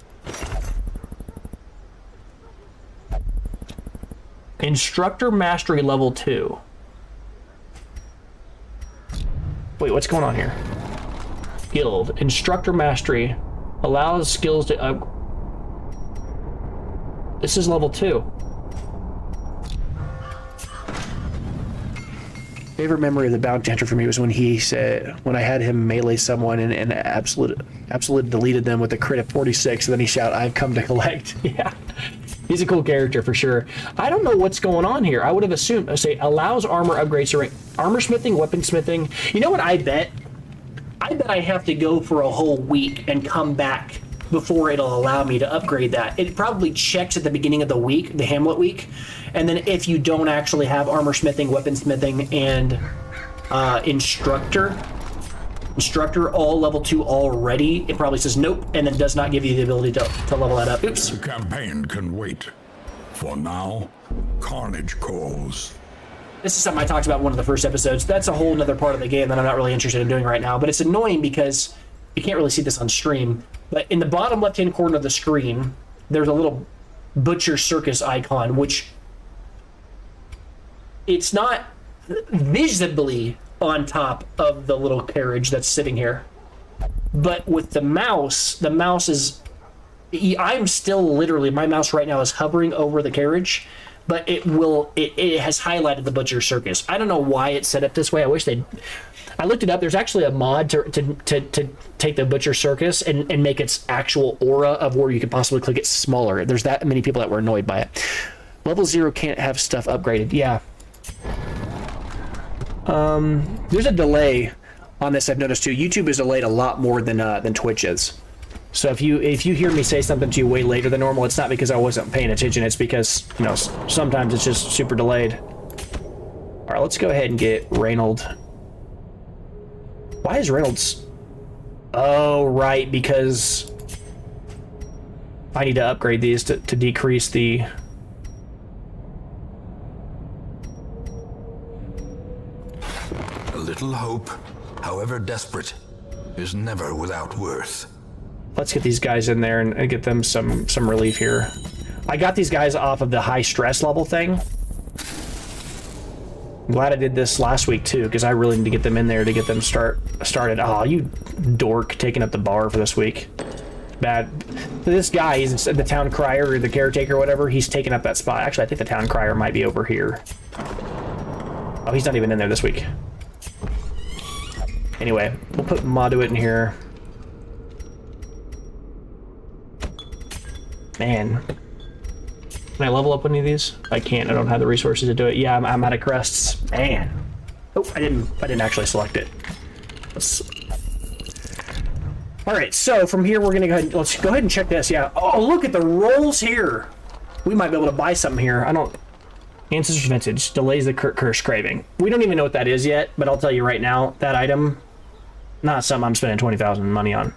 Instructor Mastery level 2. Wait, what's going on here? Guild. Instructor Mastery allows skills to This is level 2. Favorite memory of the bounty hunter for me was when he said, when I had him melee someone and absolute deleted them with a crit of 46, and then he shouted, "I've come to collect." Yeah. He's a cool character for sure. I don't know what's going on here. I would have assumed, allows armor upgrades to rank. Armor smithing, weaponsmithing. You know what I bet? I bet I have to go for a whole week and come back before it'll allow me to upgrade that. It probably checks at the beginning of the week, the Hamlet week, and then if you don't actually have armor smithing, weaponsmithing, and instructor all level 2 already, it probably says nope, and then does not give you the ability to level that up. Oops. The campaign can wait. For now, carnage calls. This is something I talked about in one of the first episodes. That's a whole nother part of the game that I'm not really interested in doing right now, but it's annoying because you can't really see this on stream, but in the bottom left-hand corner of the screen, there's a little Butcher Circus icon, which it's not visibly on top of the little carriage that's sitting here. But with the mouse is... I'm still literally... My mouse right now is hovering over the carriage, but it has highlighted the Butcher Circus. I don't know why it's set up this way. I wish I looked it up. There's actually a mod to take the Butcher Circus and make its actual aura of where you could possibly click it smaller. There's that many people that were annoyed by it. Level 0 can't have stuff upgraded. Yeah. There's a delay on this, I've noticed too. YouTube is delayed a lot more than Twitch is. So if you hear me say something to you way later than normal, it's not because I wasn't paying attention. It's because, you know, sometimes it's just super delayed. All right, let's go ahead and get Reynold. Why is Reynolds? Oh, right, because I need to upgrade these to decrease the... A little hope, however desperate, is never without worth. Let's get these guys in there and get them some relief here. I got these guys off of the high stress level thing. I'm glad I did this last week too, because I really need to get them in there to get them started. Oh, you dork, taking up the bar for this week. Bad. This guy, he's the town crier or the caretaker or whatever, he's taking up that spot. Actually, I think the town crier might be over here. Oh, he's not even in there this week. Anyway, we'll put Maduit in here. Man. Can I level up any of these? I can't. I don't have the resources to do it. Yeah, I'm out of crests. Man. Oh, I didn't actually select it. All right, so from here we're gonna let's go ahead and check this. Yeah. Oh, look at the rolls here. We might be able to buy something here. Ancestors Vintage delays the curse craving. We don't even know what that is yet, but I'll tell you right now, that item, not something I'm spending 20,000 money on.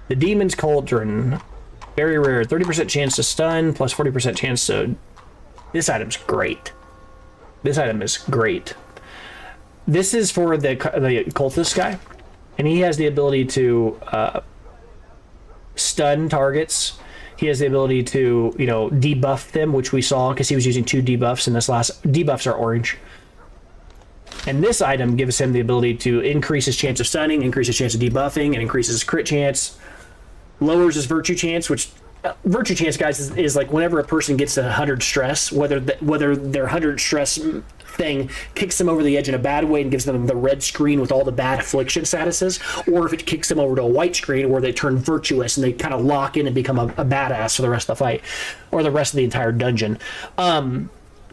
The Demon's Cauldron. Very rare, 30% chance to stun, plus 40% chance to... This item's great. This item is great. This is for the cultist guy, and he has the ability to stun targets. He has the ability to, you know, debuff them, which we saw because he was using 2 debuffs in this last... Debuffs are orange. And this item gives him the ability to increase his chance of stunning, increase his chance of debuffing, and increases his crit chance. Lowers his virtue chance, which virtue chance, guys, is like whenever a person gets to 100 stress, whether their 100 stress thing kicks them over the edge in a bad way and gives them the red screen with all the bad affliction statuses, or if it kicks them over to a white screen where they turn virtuous and they kind of lock in and become a badass for the rest of the fight or the rest of the entire dungeon.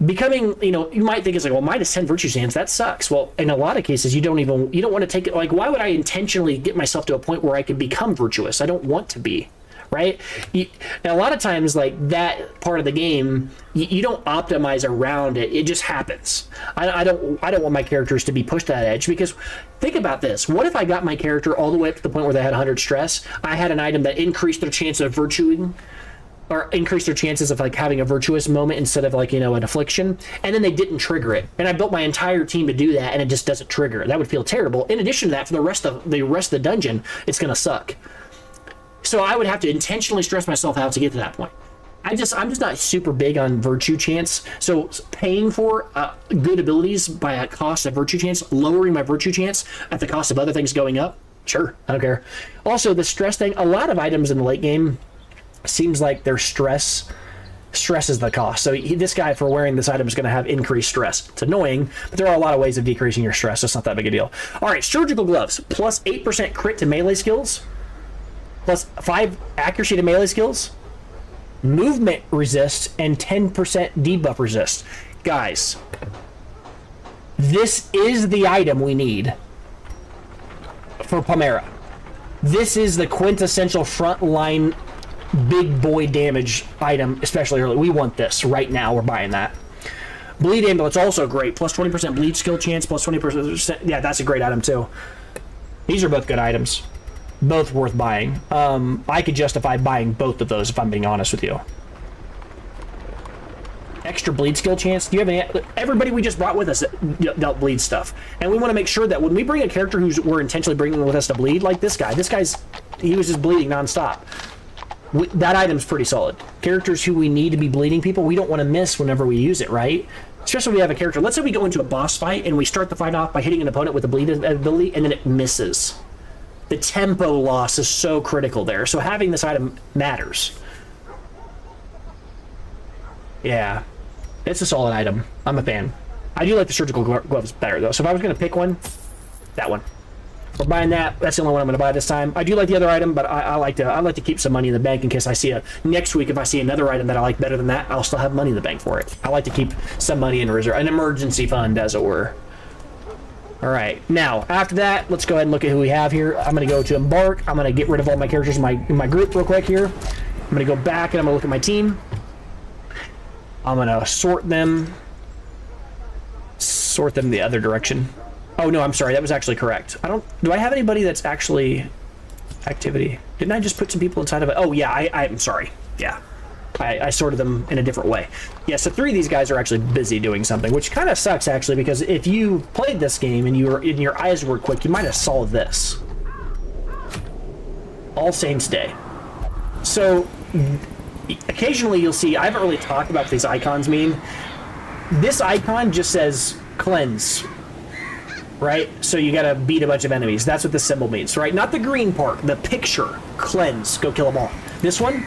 Becoming, you know, you might think it's like, well, minus 10 virtue chance, that sucks. Well, in a lot of cases, you don't want to take it. Like, why would I intentionally get myself to a point where I could become virtuous? I don't want to be, right? And a lot of times, like, that part of the game, you don't optimize around it. It just happens. I don't want my characters to be pushed to that edge, because think about this. What if I got my character all the way up to the point where they had 100 stress? I had an item that increased their chance of virtuing, or increase their chances of like having a virtuous moment instead of like, you know, an affliction, and then they didn't trigger it. And I built my entire team to do that, and it just doesn't trigger. That would feel terrible. In addition to that, for the rest of the dungeon, it's gonna suck. So I would have to intentionally stress myself out to get to that point. I'm just not super big on virtue chance. So paying for good abilities by a cost of virtue chance, lowering my virtue chance at the cost of other things going up, sure, I don't care. Also, the stress thing, a lot of items in the late game seems like their stress is the cost. So this guy, for wearing this item, is going to have increased stress. It's annoying, but there are a lot of ways of decreasing your stress, so it's not that big a deal. All right, surgical gloves, plus 8% crit to melee skills, plus 5 accuracy to melee skills, movement resist, and 10% debuff resist. Guys, this is the item we need for Pomera. This is the quintessential frontline big boy damage item, especially early. We want this right now. We're buying that. Bleed Ambulance, also great. Plus 20% bleed skill chance, plus 20%. Yeah, that's a great item too. These are both good items. Both worth buying. I could justify buying both of those if I'm being honest with you. Extra bleed skill chance. Do you have any? Everybody we just brought with us dealt bleed stuff, and we want to make sure that when we bring a character we're intentionally bringing with us to bleed, like this guy. He was just bleeding nonstop. That item's pretty solid. Characters who we need to be bleeding people, we don't want to miss whenever we use it, right? Especially when we have a character. Let's say we go into a boss fight and we start the fight off by hitting an opponent with a bleed ability, and then it misses. The tempo loss is so critical there. So having this item matters. Yeah. It's a solid item. I'm a fan. I do like the surgical gloves better though. So if I was going to pick one, that one. We're buying that. That's the only one I'm going to buy this time. I do like the other item, but I like to keep some money in the bank in case I see next week. If I see another item that I like better than that, I'll still have money in the bank for it. I like to keep some money in reserve, an emergency fund, as it were. All right. Now after that, let's go ahead and look at who we have here. I'm going to go to embark. I'm going to get rid of all my characters in my group real quick here. I'm going to go back and I'm going to look at my team. I'm going to sort them the other direction. Oh no, I'm sorry. That was actually correct. Do I have anybody that's actually activity? Didn't I just put some people inside of it? Oh yeah, I'm sorry. Yeah. I sorted them in a different way. Yeah, so 3 of these guys are actually busy doing something, which kind of sucks actually, because if you played this game and your eyes were quick, you might have saw this. All Saints Day. So occasionally you'll see, I haven't really talked about what these icons mean. This icon just says cleanse, right? So you gotta beat a bunch of enemies. That's what this symbol means, right? Not the green part, the picture. Cleanse, go kill them all. This one,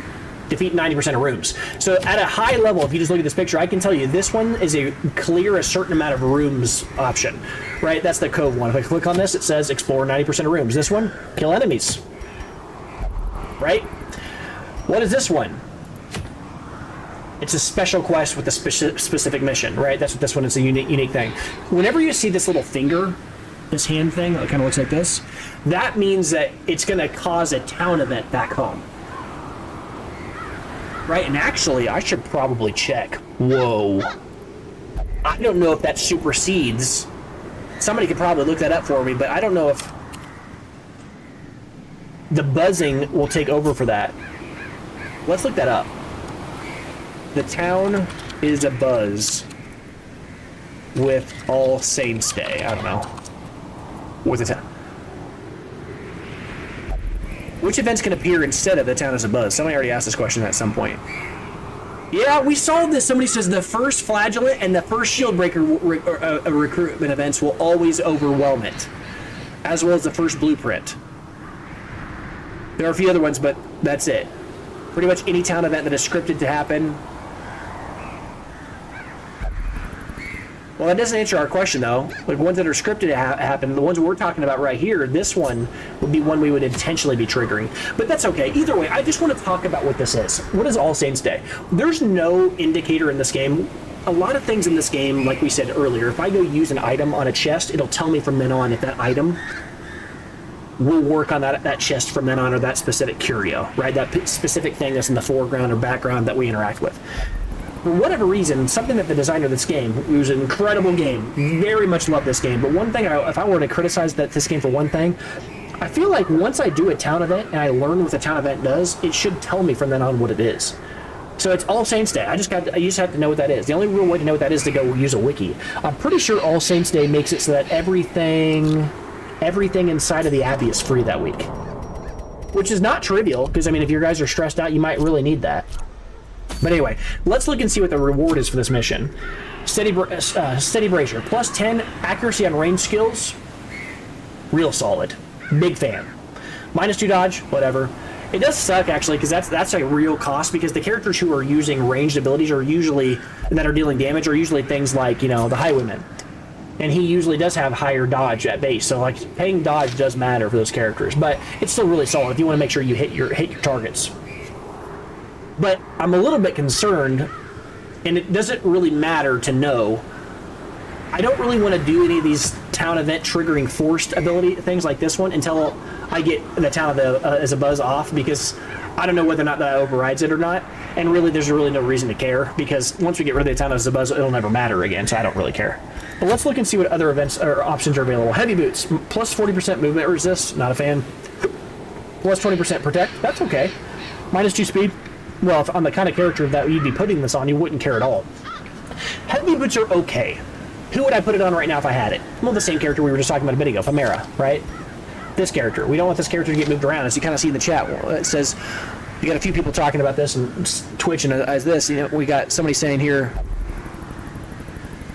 defeat 90% of rooms. So at a high level, if you just look at this picture, I can tell you this one is clear a certain amount of rooms option, right? That's the cove one. If I click on this, it says explore 90% of rooms. This one, kill enemies, right? What is this one? It's a special quest with a specific mission, right? That's what this one is, a unique thing. Whenever you see this little finger, this hand thing, it kind of looks like this, that means that it's going to cause a town event back home. Right? And actually, I should probably check. Whoa. I don't know if that supersedes. Somebody could probably look that up for me, but I don't know if the buzzing will take over for that. Let's look that up. The town is abuzz with All Saints Day. I don't know. With the town. Which events can appear instead of the town is abuzz? Somebody already asked this question at some point. Yeah, we solved this. Somebody says the first flagellant and the first shield breaker recruitment events will always overwhelm it, as well as the first blueprint. There are a few other ones, but that's it. Pretty much any town event that is scripted to happen. Well, that doesn't answer our question, though. Like, ones that are scripted to happen, the ones we're talking about right here, this one would be one we would intentionally be triggering. But that's okay. Either way, I just want to talk about what this is. What is All Saints Day? There's no indicator in this game. A lot of things in this game, like we said earlier, if I go use an item on a chest, it'll tell me from then on if that item will work on that chest from then on, or that specific curio, right? That specific thing that's in the foreground or background that we interact with. For whatever reason, something that the designer of this game, it was an incredible game, very much love this game, but one thing, if I were to criticize this game for one thing, I feel like once I do a town event and I learn what the town event does, it should tell me from then on what it is. So it's All Saints Day. I just have to know what that is. The only real way to know what that is to go use a wiki. I'm pretty sure All Saints Day makes it so that everything inside of the Abbey is free that week, which is not trivial, because I mean, if your guys are stressed out, you might really need that. But anyway, let's look and see what the reward is for this mission. Steady Brazier, plus 10 accuracy on range skills. Real solid. Big fan. Minus 2 dodge, whatever. It does suck, actually, because that's a real cost, because the characters who are using ranged abilities that are dealing damage are usually things like, the Highwayman. And he usually does have higher dodge at base, so like paying dodge does matter for those characters, but it's still really solid if you want to make sure you hit your targets. But I'm a little bit concerned, and it doesn't really matter to know. I don't really want to do any of these town event triggering forced ability things like this one until I get the town as a buzz off, because I don't know whether or not that overrides it or not. And really, there's really no reason to care, because once we get rid of the town as a buzz, it'll never matter again, so I don't really care. But let's look and see what other events or options are available. Heavy boots, plus 40% movement resist, not a fan. Plus 20% protect, that's okay. Minus 2 speed. Well, if I'm the kind of character that you'd be putting this on, you wouldn't care at all. Heavy boots are okay. Who would I put it on right now if I had it? Well, the same character we were just talking about a bit ago, Famera, right? This character. We don't want this character to get moved around. As you kind of see in the chat, it says, you got a few people talking about this and Twitch and as this. We got somebody saying here.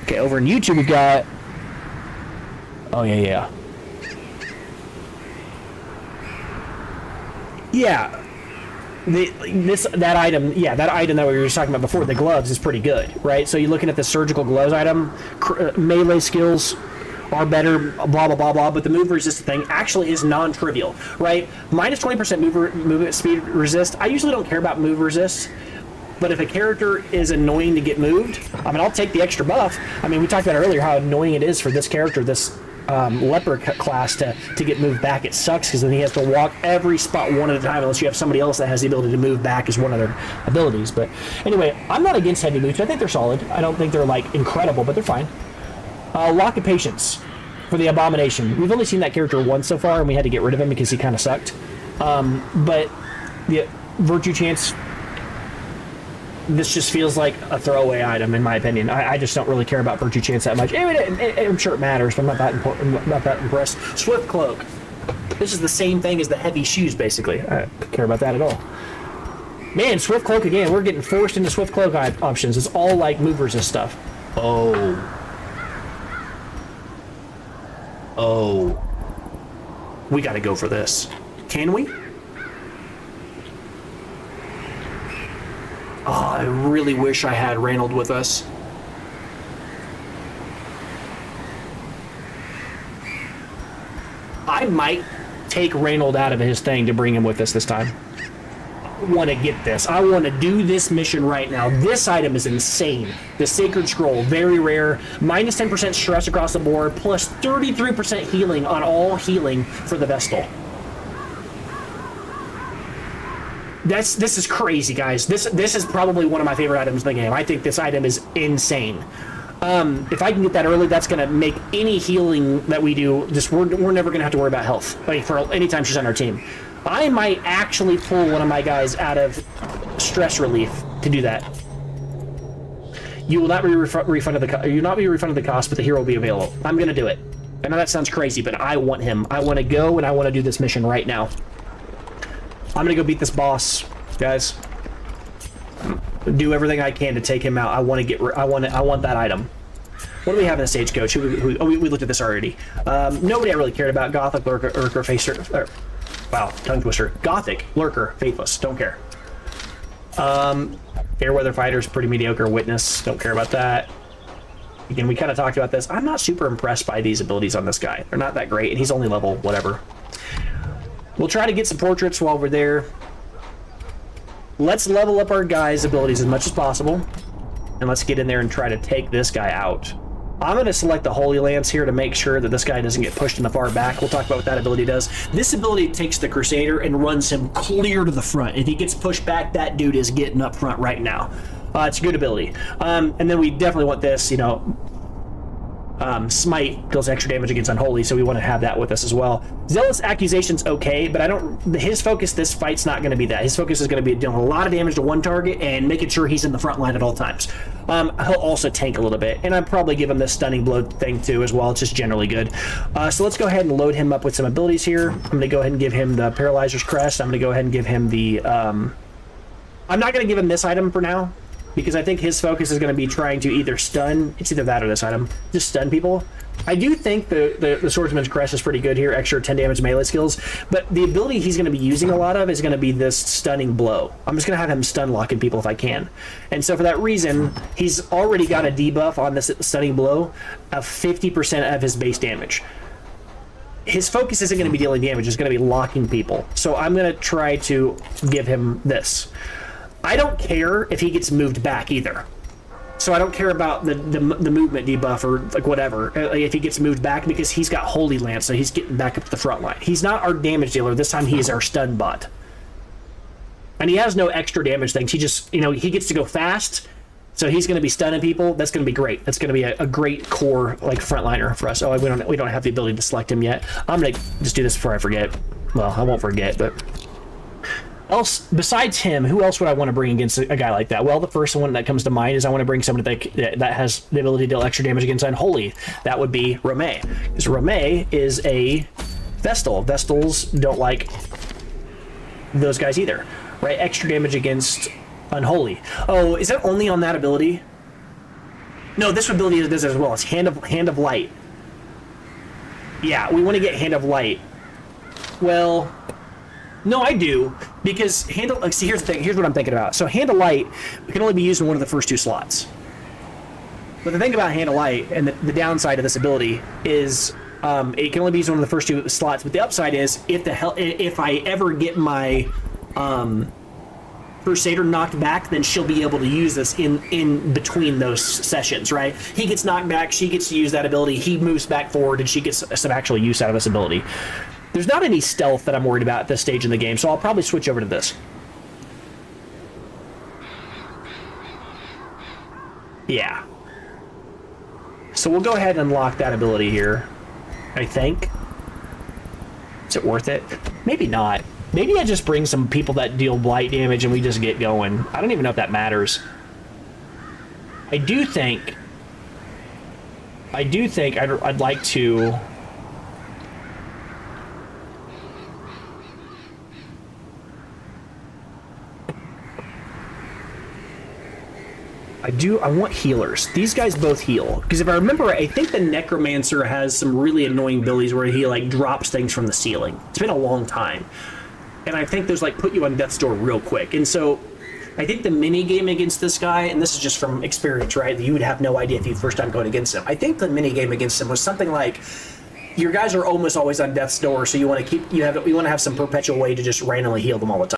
Okay, over in YouTube we got. Oh yeah. that item that we were just talking about before, the gloves, is pretty good, right? So you're looking at the surgical gloves item, melee skills are better, blah, blah, blah, blah, but the move resist thing actually is non-trivial, right? Minus 20% movement speed resist. I usually don't care about move resist, but if a character is annoying to get moved, I mean, I'll take the extra buff. I mean, we talked about earlier how annoying it is for this character, this leper class, to get moved back. It sucks because then he has to walk every spot one at a time unless you have somebody else that has the ability to move back as one of their abilities. But anyway, I'm not against heavy boots. I think they're solid. I don't think they're like incredible, but they're fine. Lock of Patience for the Abomination. We've only seen that character once so far, and we had to get rid of him because he kind of sucked. But the Virtue Chance, this just feels like a throwaway item in my opinion. I just don't really care about Virtue Chance that much. I'm sure it matters, but I'm not that important. I'm not that impressed. Swift Cloak. This is the same thing as the heavy shoes, basically. I don't care about that at all. Man, Swift Cloak again. We're getting forced into Swift Cloak options. It's all like move resist stuff. Oh, we got to go for this. Can we? Oh, I really wish I had Reynold with us. I might take Reynold out of his thing to bring him with us this time. I want to get this. I want to do this mission right now. This item is insane. The Sacred Scroll, very rare. Minus 10% stress across the board, plus 33% healing on all healing for the Vestal. This is crazy, guys. This is probably one of my favorite items in the game. I think this item is insane. If I can get that early, that's going to make any healing that we do, we're never going to have to worry about health, like, for any time she's on our team. I might actually pull one of my guys out of stress relief to do that. You will not be refunded the cost, but the hero will be available. I'm going to do it. I know that sounds crazy, but I want him. I want to go, and I want to do this mission right now. I'm going to go beat this boss, guys. Do everything I can to take him out. I want that item. What do we have in the Stagecoach? We looked at this already. Nobody I really cared about. Gothic, Lurker, Facer. Wow, tongue twister. Gothic, Lurker, Faithless. Don't care. Fairweather Fighter's pretty mediocre. Witness. Don't care about that. Again, we kind of talked about this. I'm not super impressed by these abilities on this guy. They're not that great, and he's only level whatever. We'll try to get some portraits while we're there. Let's level up our guys' abilities as much as possible. And let's get in there and try to take this guy out. I'm going to select the Holy Lance here to make sure that this guy doesn't get pushed in the far back. We'll talk about what that ability does. This ability takes the Crusader and runs him clear to the front. If he gets pushed back, that dude is getting up front right now. It's a good ability. And then we definitely want this, Smite deals extra damage against Unholy, so we want to have that with us as well. Zealous Accusation's okay, but his focus this fight's not going to be that. His focus is going to be dealing a lot of damage to one target and making sure he's in the front line at all times. He'll also tank a little bit, and I'd probably give him the Stunning Blow thing too as well. It's just generally good. So let's go ahead and load him up with some abilities here. I'm going to go ahead and give him the Paralyzer's Crest. I'm going to go ahead and give him the... I'm not going to give him this item for now, because I think his focus is going to be trying to either stun, it's either that or this item, just stun people. I do think the Swordsman's Crest is pretty good here, extra 10 damage melee skills, but the ability he's going to be using a lot of is going to be this Stunning Blow. I'm just going to have him stun locking people if I can. And so for that reason, he's already got a debuff on this Stunning Blow of 50% of his base damage. His focus isn't going to be dealing damage, it's going to be locking people. So I'm going to try to give him this. I don't care if he gets moved back either. So I don't care about the movement debuff or like whatever if he gets moved back, because he's got Holy Lance, so he's getting back up to the front line. He's not our damage dealer. This time he is our stun bot. And he has no extra damage things. He just, he gets to go fast, so he's going to be stunning people. That's going to be great. That's going to be a great core like frontliner for us. Oh, we don't have the ability to select him yet. I'm going to just do this before I forget. Well, I won't forget, but... Besides him, who else would I want to bring against a guy like that? Well, the first one that comes to mind is I want to bring somebody that has the ability to deal extra damage against Unholy. That would be Romay. Because Romay is a Vestal. Vestals don't like those guys either, right? Extra damage against Unholy. Oh, is that only on that ability? No, this ability does as well. It's Hand of Light. Yeah, we want to get Hand of Light. Well... No, I do, because handle. Like, see, here's the thing. Here's what I'm thinking about. So Hand of Light can only be used in one of the first 2 slots. But the thing about Hand of Light and the downside of this ability is it can only be used in one of the first 2 slots. But the upside is if I ever get my Crusader knocked back, then she'll be able to use this in between those sessions, right? He gets knocked back, she gets to use that ability, he moves back forward, and she gets some actual use out of this ability. There's not any stealth that I'm worried about at this stage in the game, so I'll probably switch over to this. Yeah. So we'll go ahead and unlock that ability here, I think. Is it worth it? Maybe not. Maybe I just bring some people that deal blight damage and we just get going. I don't even know if that matters. I do think I'd like to... I want healers. These guys both heal. Because if I remember right, I think the Necromancer has some really annoying abilities where he, like, drops things from the ceiling. It's been a long time. And I think those, like, put you on death's door real quick. And so, I think the mini-game against this guy, and this is just from experience, right? You would have no idea if you first time going against him. I think the mini-game against him was something like, your guys are almost always on death's door, so you want to have some perpetual way to just randomly heal them all the time.